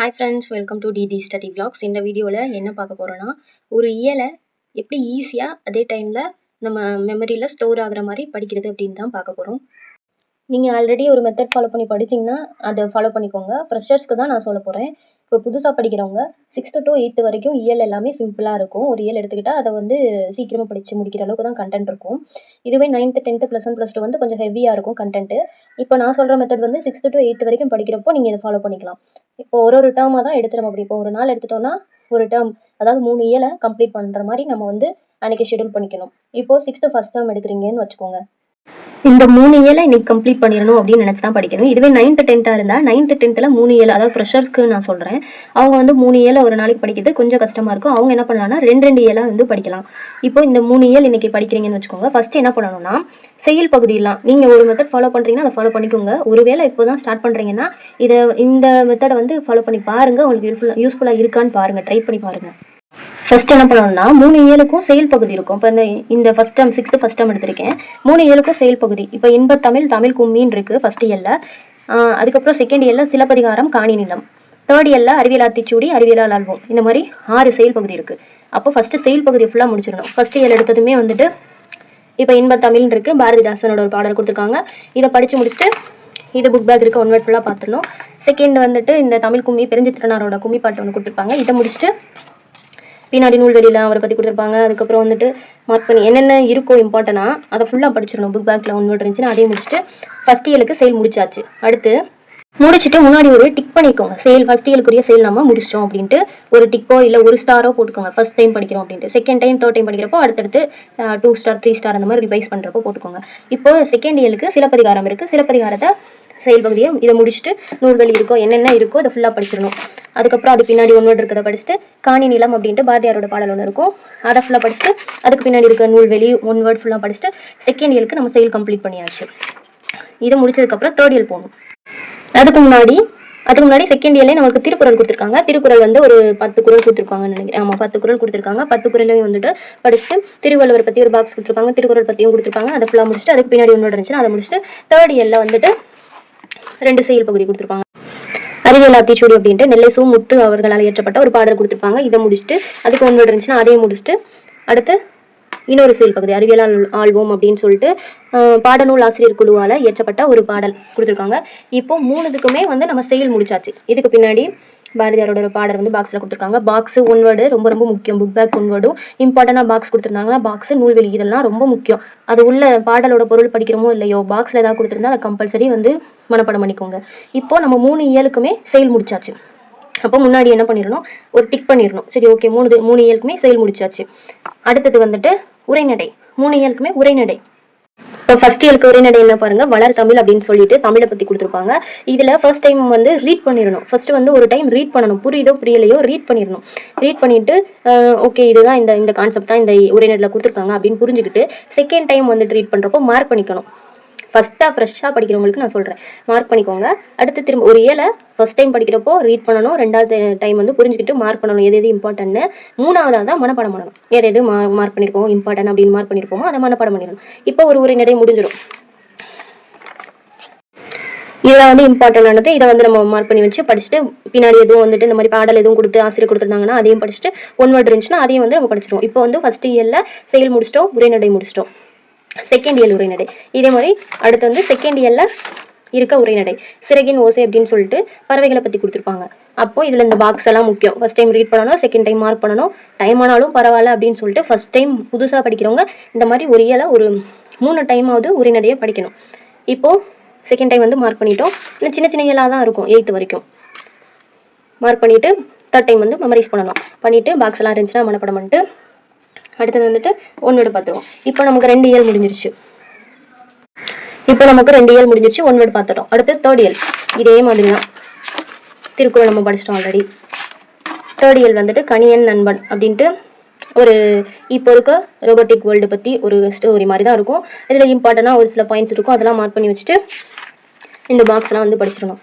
Hi friends, welcome to DD study vlogs. இந்த வீடியோவில் என்ன பார்க்க போகிறோன்னா, ஒரு இயலை எப்படி ஈஸியாக அதே டைமில் நம்ம மெமரியில் ஸ்டோர் ஆகிற மாதிரி படிக்கிறது அப்படின்னு தான் பார்க்க போகிறோம். நீங்கள் ஆல்ரெடி ஒரு மெத்தட் ஃபாலோ பண்ணி படிச்சிங்கன்னா அதை ஃபாலோ பண்ணிக்கோங்க. ஃப்ரெஷர்ஸ்க்கு தான் நான் சொல்ல போகிறேன். இப்போ புதுசாக படிக்கிறவங்க 6th to 8th வரைக்கும் இயல் எல்லாமே சிம்பிளாக இருக்கும். ஒரு இயல் எடுத்துக்கிட்டால் அதை வந்து சீக்கிரமாக படித்து முடிக்கிற அளவுக்கு தான் கண்டென்ட் இருக்கும். இதுவே 9th 10th +1 +2 வந்து கொஞ்சம் ஹெவியாக இருக்கும் கண்டென்ட்டு. இப்போ நான் சொல்கிற மெத்தட் வந்து 6th to 8th வரைக்கும் படிக்கிறப்போ நீங்கள் இதை ஃபாலோ பண்ணிக்கலாம். இப்போ ஒரு டேர்மாக தான் எடுத்துகிறோம். அப்படி இப்போ ஒரு நாள் எடுத்துட்டோம்னா ஒரு டேர்ம், அதாவது 3 இயலை கம்ப்ளீட் பண்ணுற மாதிரி நம்ம வந்து அன்றைக்கி ஷெடியூல் பண்ணிக்கணும். இப்போது 6th ஃபஸ்ட் டேர்ம் எடுக்கிறீங்கன்னு வச்சுக்கோங்க. இந்த 3 இயலை இன்னைக்கு கம்ப்ளீட் பண்ணிடணும் அப்படின்னு நினச்சி தான் படிக்கணும். இதுவே 9th 10th இருந்தால் 9th 10th 3 இயல், அதாவது ஃப்ரெஷர்ஸ்க்கு நான் சொல்கிறேன். அவங்க வந்து 3 இயலை ஒரு நாளைக்கு படிக்கிறது கொஞ்சம் கஷ்டமாக இருக்கும். அவங்க என்ன பண்ணலாம்னா 2 இயலாக வந்து படிக்கலாம். இப்போ இந்த 3 இயல் இன்னைக்கு படிக்கிறீங்கன்னு வச்சுக்கோங்க. ஃபஸ்ட்டு என்ன பண்ணணும்னா செயல் பகுதியெல்லாம் நீங்கள் ஒரு மெத்தட் ஃபாலோ பண்ணுறீங்கன்னா அதை ஃபாலோ பண்ணிக்கோங்க. ஒருவேளை இப்போ தான் ஸ்டார்ட் பண்ணுறீங்கன்னா இந்த மெத்தடை வந்து ஃபாலோ பண்ணி பாருங்கள். உங்களுக்கு யூஸ்ஃபுல்லாக இருக்கான்னு பாருங்கள், ட்ரை பண்ணி பாருங்கள். ஃபர்ஸ்ட் என்ன பண்ணணும்னா 3 இயலுக்கும் செயல் பகுதி இருக்கும். இப்போ இந்த first term 6th first term எடுத்திருக்கேன். 3 இயலுக்கும் செயல் பகுதி. இப்போ இன்பத்தமிழ், தமிழ் கும்மின்னு இருக்குது ஃபர்ஸ்ட் இயலில். அதுக்கப்புறம் செகண்ட் இயலில் சிலப்பதிகாரம், காணி நிலம். தேர்ட் இயலில் அறிவியல் ஆத்திச்சூடி, அறிவியலால் ஆல்பம். இந்த மாதிரி 6 செயல் பகுதி இருக்குது. அப்போ ஃபஸ்ட்டு செயல் பகுதியை ஃபுல்லாக முடிச்சிடணும். ஃபர்ஸ்ட் இயல் எடுத்ததுமே வந்துட்டு இப்போ இன்பத்தமிழ்னு இருக்குது, பாரதிதாசனோட ஒரு பாடல் கொடுத்துருக்காங்க. இதை படித்து முடிச்சுட்டு இது புக் பேக் இருக்குது, 1 word ஃபுல்லாக பார்த்துடணும். செகண்ட் வந்துட்டு இந்த தமிழ் கும்மி, பெருஞ்சித்திரனாரோட கும்மி பாட்டு ஒன்று கொடுத்துருப்பாங்க. இதை முடிச்சுட்டு பின்னாடி நூல்வெளியில் அவரை பற்றி கொடுத்துருப்பாங்க. அதுக்கப்புறம் வந்துட்டு மார்க் பண்ணி என்னென்ன இருக்கோ இம்பார்ட்டனாக அதை ஃபுல்லாக படிச்சிடணும். புக் பேக்கில் 1 word இருந்துச்சுன்னா அதையும் முடிச்சுட்டு ஃபஸ்ட் இயலுக்கு செயல் முடிச்சாச்சு. அடுத்து முடிச்சுட்டு முன்னாடி ஒரு டிக் பண்ணிக்கோங்க. செயல் ஃபஸ்ட் இயலுக்குரிய செயல் நம்ம முடிச்சிட்டோம் அப்படின்ட்டு ஒரு டிக்கோ இல்லை ஒரு ஸ்டாரோ போட்டுக்கோங்க. ஃபஸ்ட் டைம் படிக்கிறோம் அப்படின்ட்டு. செகண்ட் டைம் தேர்ட் டைம் படிக்கிறப்போ அடுத்தடுத்து 2 ஸ்டார் 3 ஸ்டார் அந்த மாதிரி ரிவைஸ் பண்ணுறப்போ போட்டுக்கோங்க. இப்போ செகண்ட் இயலுக்கு சிலப்பதிகாரம் இருக்குது. சிலப்பதிகாரத்தை செயல் பகுதியை இதை முடிச்சுட்டு நூல்வெளி இருக்கோ என்னென்ன இருக்கோ அதை ஃபுல்லாக படிச்சிடணும். அதுக்கப்புறம் அது பின்னாடி 1 word இருக்கிறத படிச்சுட்டு காணி நிலம் அப்படின்ட்டு பாரதியாரோட பாடல் ஒன்று இருக்கும், அதை ஃபுல்லாக படிச்சுட்டு அதுக்கு பின்னாடி இருக்க நூல்வெளி 1 word ஃபுல்லாக படிச்சுட்டு செகண்ட் இயலுக்கு நம்ம செயல் கம்ப்ளீட் பண்ணியாச்சு. இதை முடிச்சதுக்கப்புறம் தேர்ட் இயல் போகணும். அதுக்கு முன்னாடி செகண்ட் இயர்லேயே நம்மளுக்கு திருக்குறள் கொடுத்துருக்காங்க. திருக்குறள் வந்து ஒரு 10 குறள் கொடுத்துருப்பாங்கன்னு நினைக்கிறேன். ஆமாம், 10 குறள் கொடுத்துருக்காங்க. 10 குறளையும் வந்துட்டு படிச்சுட்டு திருவள்ளுவர் பற்றி ஒரு பாக்ஸ் கொடுத்துருப்பாங்க, திருக்குறள் பற்றியும் கொடுத்துருப்பாங்க. அதை ஃபுல்லாக முடிச்சுட்டு அதுக்கு பின்னாடி 1 word இருந்துச்சுன்னா அதை முடிச்சுட்டு தேர்ட் இயரில் வந்துட்டு 2 செயல் பகுதி கொடுத்துருப்பாங்க. அறிவியல் ஆத்திச்சூடி அப்படின்ட்டு நெல்லை சு முத்து அவர்களால் இயற்றப்பட்ட ஒரு பாடல் கொடுத்துருப்பாங்க. இதை முடிச்சுட்டு அதுக்கு 1 word இருந்துச்சுன்னா அதையும் முடிச்சுட்டு அடுத்து இன்னொரு செயல் பகுதி அறிவியலால் ஆல்பம் அப்படின்னு சொல்லிட்டு பாடநூல் ஆசிரியர் குழுவால் இயற்றப்பட்ட ஒரு பாடல் கொடுத்துருக்காங்க. இப்போ 3க்குமே வந்து நம்ம செயல் முடிச்சாச்சு. இதுக்கு பின்னாடி பாரதியாரோட ஒரு பாடல் வந்து பாக்ஸில் கொடுத்துருக்காங்க. பாக்ஸு 1 word ரொம்ப ரொம்ப முக்கியம். புக் பேக் 1 word இம்பார்ட்டண்டாக பாக்ஸ் கொடுத்துருந்தாங்கன்னா பாக்ஸு நூல்வெளி இதெல்லாம் ரொம்ப முக்கியம். அது உள்ள பாடலோட பொருள் படிக்கிறோமோ இல்லையோ பாக்ஸில் ஏதாவது கொடுத்துருந்தா அதை கம்பல்சரி வந்து மனப்பாடம் பண்ணிக்கோங்க. இப்போது நம்ம 3 இயலுக்குமே செயல் முடிச்சாச்சு. அப்போ முன்னாடி என்ன பண்ணிடணும், ஒரு டிக் பண்ணிடணும். சரி, ஓகே, 3 இயலுக்குமே செயல் முடிச்சாச்சு. அடுத்தது வந்துட்டு உரைநடை. 3 இயலுக்குமே உரைநடை. இப்போ ஃபர்ஸ்ட் இயலுக்கு உரைநடை என்ன பாருங்க, வளர் தமிழ் அப்படின்னு சொல்லிட்டு தமிழை பற்றி கொடுத்துருப்பாங்க. இதில் ஃபர்ஸ்ட் டைம் வந்து ரீட் பண்ணிடணும். ஃபர்ஸ்ட் வந்து ஒரு டைம் ரீட் பண்ணணும். புரியுதோ புரியலையோ ரீட் பண்ணிடணும். ரீட் பண்ணிட்டு ஓகே இதுதான் இந்த கான்செப்ட் தான் இந்த உரைநடையில் கொடுத்துருக்காங்க அப்படின்னு புரிஞ்சுக்கிட்டு செகண்ட் டைம் வந்துட்டு ரீட் பண்ணுறப்போ மார்க் பண்ணிக்கணும். ஃபஸ்ட்டாக ஃப்ரெஷ்ஷாக படிக்கிறவங்களுக்கு நான் சொல்கிறேன், மார்க் பண்ணிக்கோங்க. அடுத்து திரும்ப ஒரு இயலை ஃபஸ்ட் டைம் படிக்கிறப்போ ரீட் பண்ணணும். 2வது டைம் வந்து புரிஞ்சுக்கிட்டு மார்க் பண்ணணும் எது இம்பார்ட்டன்ட்னு. 3வது தான் மனப்பாடம் பண்ணணும். எது மார்க் பண்ணியிருக்கோம் இம்பார்ட்டன்ட் அப்படின்னு மார்க் பண்ணியிருக்கோமோ அதை மனப்பாடம் பண்ணிடணும். இப்போ ஒரு உரைநடை முடிஞ்சிடும். இதில் வந்து இம்பார்ட்டன்டானது இதை வந்து நம்ம மார்க் பண்ணி வச்சு படிச்சுட்டு பின்னாடி எதுவும் வந்துட்டு இந்த மாதிரி பாடல் எதுவும் கொடுத்து ஆசிரியர் கொடுத்துருந்தாங்கன்னா அதையும் படிச்சுட்டு 1 word இருந்துச்சுன்னா அதையும் வந்து நம்ம படிச்சிடுவோம். இப்போ வந்து ஃபஸ்ட் இயரில் செயல் முடிச்சிட்டோம், உரைநடை முடிச்சிட்டோம். செகண்ட் இயல் உரைநடை இதே மாதிரி. அடுத்து வந்து செகண்ட் இயரில் இருக்க உரைநடை சிறகின் ஓசை அப்படின்னு சொல்லிட்டு பறவைகளை பற்றி கொடுத்துருப்பாங்க. அப்போ இதில் இந்த பாக்ஸ் எல்லாம் முக்கியம். ஃபஸ்ட் டைம் ரீட் பண்ணணும், செகண்ட் டைம் மார்க் பண்ணணும். டைம் ஆனாலும் பரவாயில்ல அப்படின்னு சொல்லிட்டு ஃபஸ்ட் டைம் புதுசாக படிக்கிறவங்க இந்த மாதிரி ஒரு இயலை ஒரு 3 டைமாவது உரைநடையை படிக்கணும். இப்போது செகண்ட் டைம் வந்து மார்க் பண்ணிட்டோம். இன்னும் சின்ன சின்ன இயலாக தான் இருக்கும் 8th வரைக்கும். மார்க் பண்ணிவிட்டு தேர்ட் டைம் வந்து மெமரைஸ் பண்ணணும். பண்ணிவிட்டு பாக்ஸ் எல்லாம் இருந்துச்சுன்னா மனப்பாடம் பண்ணிட்டு அடுத்தது வந்துட்டு 1 word பார்த்துருவோம். இப்போ நமக்கு 2 இயல் முடிஞ்சிருச்சு. 1 word பார்த்துட்டோம். அடுத்து தேர்ட் இயல் இதே மாதிரி தான். திருக்குறள் நம்ம படிச்சிட்டோம் ஆல்ரெடி. தேர்ட் இயல் வந்துட்டு கணியன் நண்பன் அப்படின்ட்டு ஒரு இப்போ இருக்க ரோபோட்டிக் வேர்ல்டு பற்றி ஒரு ஸ்டோரி மாதிரி தான் இருக்கும். இதில் இம்பார்ட்டண்டாக ஒரு சில பாயிண்ட்ஸ் இருக்கும், அதெல்லாம் மார்க் பண்ணி வச்சுட்டு இந்த பாக்ஸ்லாம் வந்து படிச்சிடணும்.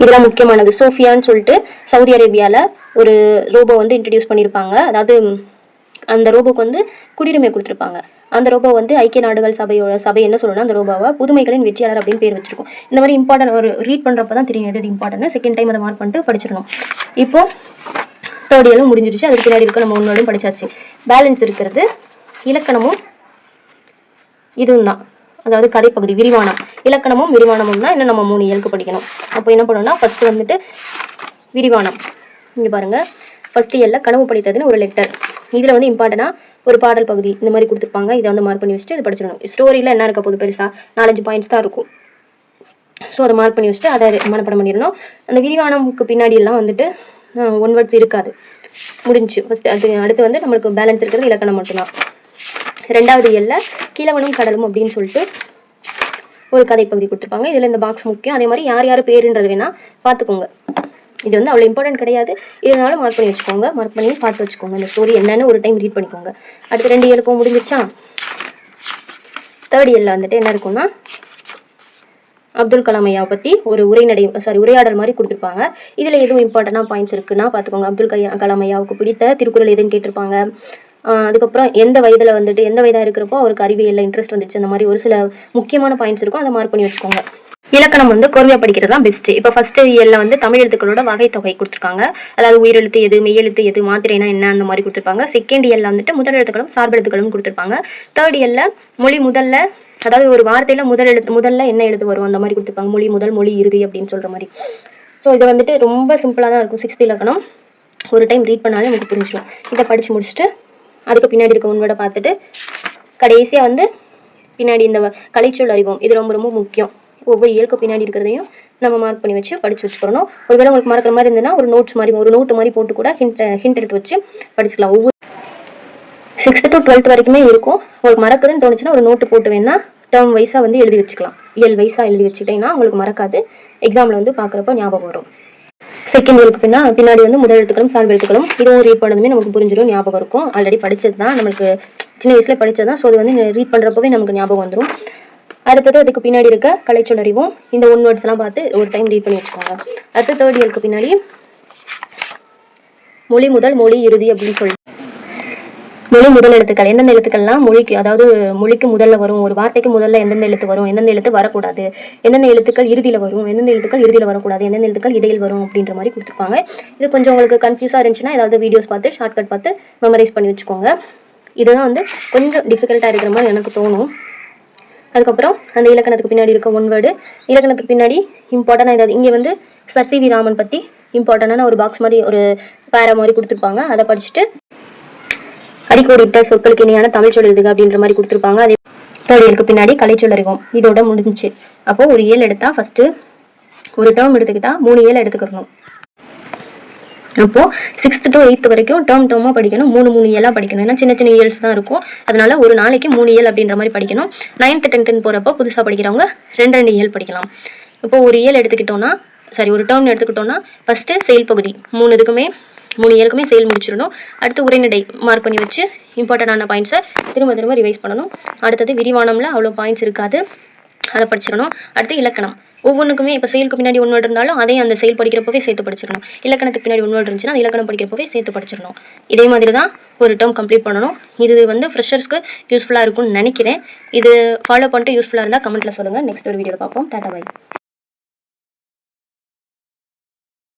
இதெல்லாம் முக்கியமானது. சோஃபியான்னு சொல்லிட்டு சவுதி அரேபியாவில் ஒரு ரோபோ வந்து இன்ட்ரடியூஸ் பண்ணியிருப்பாங்க. அதாவது அந்த ரோபோக்கு வந்து குடியுரிமை கொடுத்துருப்பாங்க. அந்த ரோபோ வந்து ஐக்கிய நாடுகள் சபை என்ன சொல்லணும்னா அந்த ரோபோவை புதுமைகளின் வெற்றியாளர் அப்படின்னு பேர் வச்சிருக்கும். இந்த மாதிரி இம்பார்ட்டன்ட் ஒரு ரீட் பண்ணுறப்ப தான் தெரியும் எது இம்பார்ட்டன்ட். செகண்ட் டைம் அதை மார்க் பண்ணிட்டு படிச்சிடணும். இப்போ தேர்ட் இயரும் முடிஞ்சிருச்சு. அதுக்கு பின்னாடி இருக்க நம்ம ஒன்னோடையும் படிச்சாச்சு. பேலன்ஸ் இருக்கிறது இலக்கணமும் இதுவும் தான், அதாவது கதைப்பகுதி விரிவானம். இலக்கணமும் விரிவானமும் தான் இன்னும் நம்ம 3 இயலுக்கு படிக்கணும். அப்போ என்ன பண்ணணும்னா ஃபர்ஸ்ட் வந்துட்டு விரிவானம். இங்கே பாருங்கள், ஃபர்ஸ்ட் இயலில் கனவு படித்ததுன்னு ஒரு லெட்டர். இதில் வந்து இம்பார்ட்டனாக ஒரு பாடல் பகுதி இந்த மாதிரி கொடுத்துருப்பாங்க. இதை வந்து மார்க் பண்ணி வச்சுட்டு இது படிச்சிடணும். ஸ்டோரியில் என்ன இருக்க போகுது, பெருசாக 4-5 பாயிண்ட்ஸ் தான் இருக்கும். ஸோ அதை மார்க் பண்ணி வச்சுட்டு அதை மனப்பாடம் பண்ணிடணும். அந்த விரிவானமுக்கு பின்னாடி எல்லாம் வந்துட்டு 1 வேர்ட்ஸ் இருக்காது. முடிஞ்சு ஃபர்ஸ்ட். அடுத்து வந்து நம்மளுக்கு பேலன்ஸ் இருக்கிறது இலக்கணம் மட்டும்தான். 2வது இயலில் கீழவனும் கடலும் அப்படின்னு சொல்லிட்டு ஒரு கதைப்பகுதி கொடுத்துருப்பாங்க. இதில் இந்த பாக்ஸ் முக்கியம். அதே மாதிரி யார் யார் பேருன்றது வேணால் பார்த்துக்கோங்க. இது வந்து அவ்வளோ இம்பார்ட்டன்ட் கிடையாது, இதனாலும் மார்க் பண்ணி வச்சுக்கோங்க. மார்க் பண்ணி பார்த்து வச்சுக்கோங்க. இந்த ஸ்டோரி என்னன்னு ஒரு டைம் ரீட் பண்ணிக்கோங்க. அடுத்து 2 இயலுக்கும் முடிஞ்சிருச்சா. தேர்ட் இயலில் வந்துட்டு என்ன இருக்குன்னா அப்துல் கலாம் ஐயாவை பற்றி ஒரு உரையாடல் மாதிரி கொடுத்துருப்பாங்க. இதில் எதுவும் இம்பார்ட்டண்டாக பாயிண்ட்ஸ் இருக்குன்னா பார்த்துக்கோங்க. அப்துல் கலாம் ஐயாவுக்கு பிடித்த திருக்குறள் எதுன்னு கேட்டிருப்பாங்க. அதுக்கப்புறம் எந்த வயதாக இருக்கிறப்போ அவருக்கு அறிவியலில் இன்ட்ரெஸ்ட் வந்துச்சு, அந்த மாதிரி ஒரு சில முக்கியமான பாயிண்ட்ஸ் இருக்கும். அதை மார்க் பண்ணி வச்சுக்கோங்க. இலக்கணம் வந்து கோர்வையாக படிக்கிறது தான் பெஸ்ட்டு. இப்போ ஃபர்ஸ்ட் இயலில் வந்து தமிழ் எழுத்துக்களோட வகைத்தொகை கொடுத்துருக்காங்க. அதாவது உயிரெழுத்து எது, மெய்யெழுத்து எது, மாத்திரைனா என்ன, அந்த மாதிரி கொடுத்துருப்பாங்க. செகண்ட் இயலில் வந்துட்டு முதல் எழுத்துக்களும் சார்பு எழுத்துக்களும் கொடுத்துருப்பாங்க. தேர்ட் இயலில் மொழி முதல்ல, அதாவது ஒரு வார்த்தையில் முதல்ல என்ன எழுத்து வரும் அந்த மாதிரி கொடுத்துருப்பாங்க. மொழி முதல், மொழி இறுதி அப்படின்னு சொல்கிற மாதிரி. ஸோ இது வந்துட்டு ரொம்ப சிம்பிளாக தான் இருக்கும். 6th இலக்கணம் ஒரு டைம் ரீட் பண்ணாலே நமக்கு புரிஞ்சிடும். இதை படித்து முடிச்சுட்டு அதுக்கு பின்னாடி இருக்க உண்மையோட பார்த்துட்டு கடைசியாக வந்து பின்னாடி இந்த கலைச்சொல் அறிவோம். இது ரொம்ப ரொம்ப முக்கியம். ஒவ்வொரு இயலுக்கு பின்னாடி இருக்கிறதையும் நம்ம மார்க் பண்ணி வச்சு படித்து வச்சுக்கணும். ஒருவேளை உங்களுக்கு மறக்கிற மாதிரி இருந்ததுன்னா ஒரு நோட்டு மாதிரி போட்டு கூட ஹிண்ட் எடுத்து வச்சு படிச்சுக்கலாம். ஒவ்வொரு 6th to 12th வரைக்குமே இருக்கும். உங்களுக்கு மறக்குதுன்னு தோணுச்சுன்னா ஒரு நோட்டு போட்டு வேணா டேர்ம் வைஸாக வந்து எழுதி வச்சுக்கலாம். இயல் வைஸாக எழுதி வச்சுக்கிட்டீங்கன்னா உங்களுக்கு மறக்காது. எக்ஸாமில் வந்து பார்க்குறப்ப ஞாபகம் வரும். செகண்ட் இயலுக்கு பின்னாடி வந்து முதல் எழுத்துக்களும் சார்பு எழுத்துக்களும் இதுவும் ரீட் பண்ணதுமே நமக்கு புரிஞ்சிடும், ஞாபகம் இருக்கும். ஆல்ரெடி படித்தது தான், நம்மளுக்கு சின்ன வயசில் படித்தது தான். ஸோ அது வந்து ரீட் பண்ணுறப்பவே நமக்கு ஞாபகம் வந்துடும். அடுத்தது அதுக்கு பின்னாடி இருக்க கலைச்சொல் அறிவும் இந்த 1 வேர்ட்ஸ் எல்லாம் பார்த்து ஒரு டைம் ரீட் பண்ணி வச்சுக்கோங்க. அடுத்து தேர்ட் இயலுக்கு பின்னாடி மொழி முதல், மொழி இறுதி அப்படின்னு சொல்லி மொழி முதல் எழுத்துக்கள் எந்தெந்த எழுத்துக்கள்லாம் மொழிக்கு, அதாவது மொழிக்கு முதல்ல வரும், ஒரு வார்த்தைக்கு முதல்ல எந்தெந்த எழுத்து வரும், எந்தெந்த எழுத்து வரக்கூடாது, எந்தெந்த எழுத்துக்கள் இறுதியில் வரும், எந்தெந்த எழுத்துக்கள் இறுதியில் வரக்கூடாது, எந்தெந்த எழுத்துக்கள் இடையில் வரும் அப்படின்ற மாதிரி கொடுத்துருப்பாங்க. இது கொஞ்சம் உங்களுக்கு கன்ஃபியூஸாக இருந்துச்சுன்னா ஏதாவது வீடியோஸ் பார்த்து ஷார்ட்கட் பார்த்து மெமரைஸ் பண்ணி வச்சுக்கோங்க. இதுதான் வந்து கொஞ்சம் டிஃபிகல்ட்டாக இருக்கிற மாதிரி எனக்கு தோணும். அதுக்கப்புறம் அந்த இலக்கணத்துக்கு பின்னாடி இருக்க 1 வேர்டு, இலக்கணத்துக்கு பின்னாடி இம்பார்ட்டண்டாக ஏதாவது இங்கே வந்து சர் சி.வி. ராமன் பற்றி இம்பார்ட்டண்டான ஒரு பாக்ஸ் மாதிரி ஒரு பேரா மாதிரி கொடுத்துருப்பாங்க. அதை படிச்சுட்டு அடிக்கோடிட்ட சொற்களுக்கு இணையான தமிழ் சொல் எழுதுக அப்படின்ற மாதிரி கொடுத்துருப்பாங்க. அதே தேர்ட் இயலுக்கு பின்னாடி கலைச்சொல் அறிவோம். இதோட முடிஞ்சிச்சு. அப்போ ஒரு இயல் எடுத்தால் ஃபஸ்ட்டு ஒரு டேர்ம் எடுத்துக்கிட்டால் 3 இயல் எடுத்துக்கணும். அப்போ 6th to 8th வரைக்கும் டேர்மாக படிக்கணும். 3 இயலாக படிக்கணும். ஏன்னா சின்ன சின்ன இயல்ஸ் தான் இருக்கும். அதனால ஒரு நாளைக்கு 3 இயல் அப்படின்ற மாதிரி படிக்கணும். 9th 10th போகிறப்போ புதுசாக படிக்கிறவங்க 2 இயல் படிக்கலாம். இப்போ ஒரு இயல் எடுத்துக்கிட்டோம்னா ஒரு டேர்ம் எடுத்துக்கிட்டோம்னா ஃபர்ஸ்ட் செயல் பகுதி 3 இயலுக்குமே செயல் முடிச்சிடணும். அடுத்து உரைநடை மார்க் பண்ணி வச்சு இம்பார்ட்டண்டான பாயிண்ட்ஸை திரும்ப ரிவைஸ் பண்ணணும். அடுத்தது விரிவானம்ல அவ்வளோ பாயிண்ட்ஸ் இருக்காது, அதை படிச்சிடணும். அடுத்து இலக்கணம் ஒவ்வொன்றுக்குமே இப்போ செயலுக்கு பின்னாடி 1 வேர்டு இருந்தாலும் அதையும் அந்த செயல் படிக்கிறப்பவே சேர்த்து படிச்சிடணும். இலக்கணத்துக்கு பின்னாடி 1 வேர்டு இருந்துச்சுன்னா அந்த இலக்கணம் படிக்கிறப்பவே சேர்த்து படிச்சிடணும். இதே மாதிரி தான் ஒரு டேர்ம் கம்ப்ளீட் பண்ணணும். இது வந்து ஃப்ரெஷர்ஸ்க்கு யூஸ்ஃபுல்லாக இருக்கும்னு நினைக்கிறேன். இது ஃபாலோ பண்ணிட்டு யூஸ்ஃபுல்லாக இருந்தால் கமெண்ட்டில் சொல்லுங்கள். நெக்ஸ்ட் ஒரு வீடியோவில் பார்ப்போம். Tata bye.